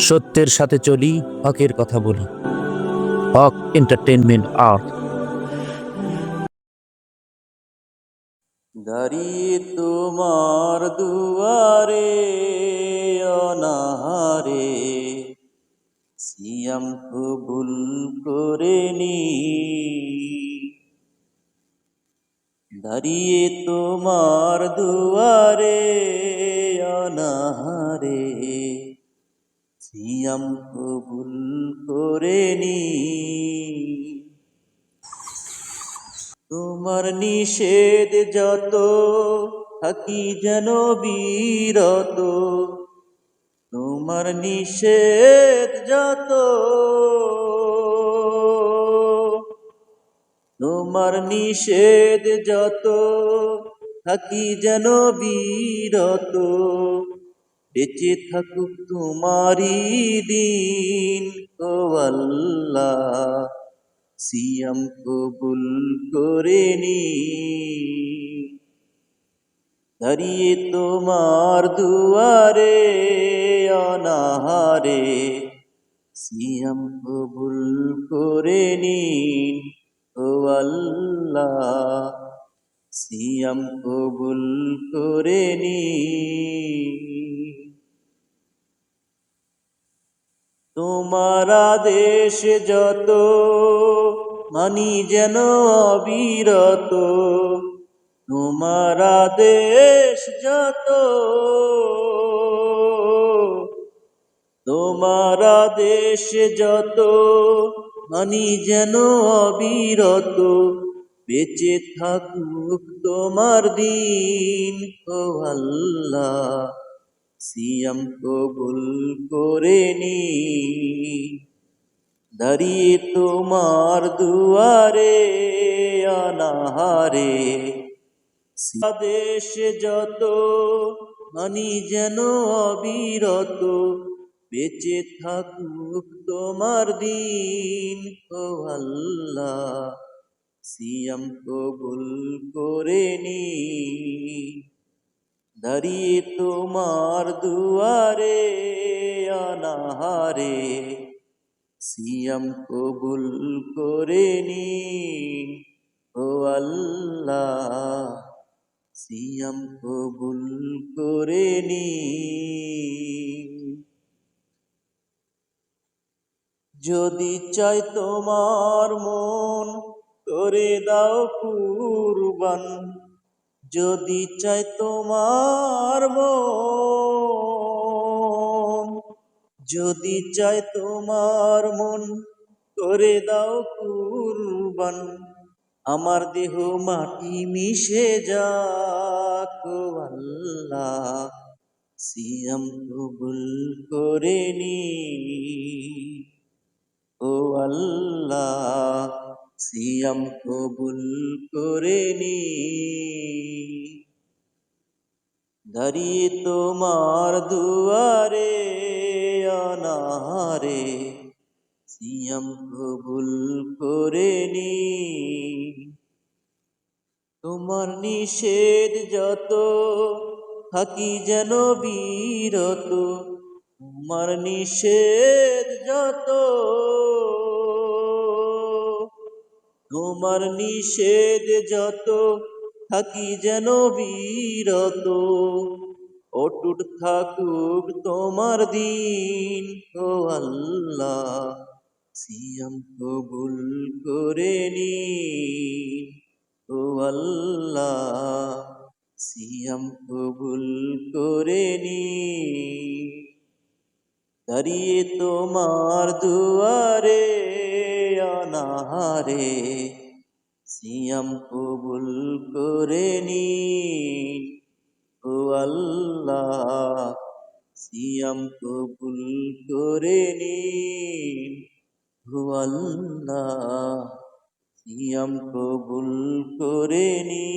সত্যের সাথে চলি, হকের কথা বলি। হক এন্টারটেইনমেন্ট আর্ট। দাঁড়িয়ে তোমার দুয়ারে অনাহারে সিয়াম কবুল করে নি। দাঁড়িয়ে তোমার দুয়ারে অনাহারে সিয়াম কবুল করে নি। তোমার নিষেধ যত থাকি যেন বিরত, তোমার নিষেধ যত, তোমার নিষেধ যত থাকি যেন বিরত, বেঁচে থাকুক তোমারি দিন ও আল্লাহ সিয়াম কবুল করে নি। দাঁড়িয়ে তোমার দুয়ারে অনাহারে সিয়াম কবুল করে নি ও আল্লাহ সিয়াম কবুল করে নি। তোমার আদেশ যত মানি যেন অবিরত, তোমার আদেশ যত, তোমার আদেশ যত মানি যেন অবিরত, বেঁচে থাকুক তোমার দিন ও আল্লাহ সিয়াম কবুল করে নি। দাঁড়িয়ে তোমার দুয়ারে অনাহারে আদেশ যত মানি যেন অবিরত, বেঁচে থাকুক তোমার দিন ও আল্লাহ সিয়াম কবুল করে নি। দাঁড়িয়ে তোমার দুয়ারে অনাহারে সিয়াম কবুল করে নি ও আল্লাহ সিয়াম কবুল করে নি। যদি চাই তোমার মন করে দাও কুরবান, যদি চাই তোমার মন, যদি চাই তোমার মন করে দাও কুরবান, আমার দেহ মাটি মিশে যাক ও আল্লাহ সিয়াম কবুল করে নি ও আল্লাহ সিয়াম কবুল করে নি। দাঁড়িয়ে তোমার দুয়ারে অনাহারে সিয়াম কবুল করে নি। তোমার নিষেধ যত থাকি যেন বিরত, তোমার নিষেধ যত, তোমার নিষেধ যত থাকি যেন বিরত, অটুট থাকুক তোমার দিন ও আল্লাহ সিয়াম কবুল করে নি ও আল্লাহ সিয়াম কবুল করে নি। দাঁড়িয়ে তোমার দুয়ারে অনাহারে সিয়াম কবুল করে নি ও আল্লাহ সিয়াম কবুল করে নি ও আল্লাহ সিয়াম কবুল করে নি।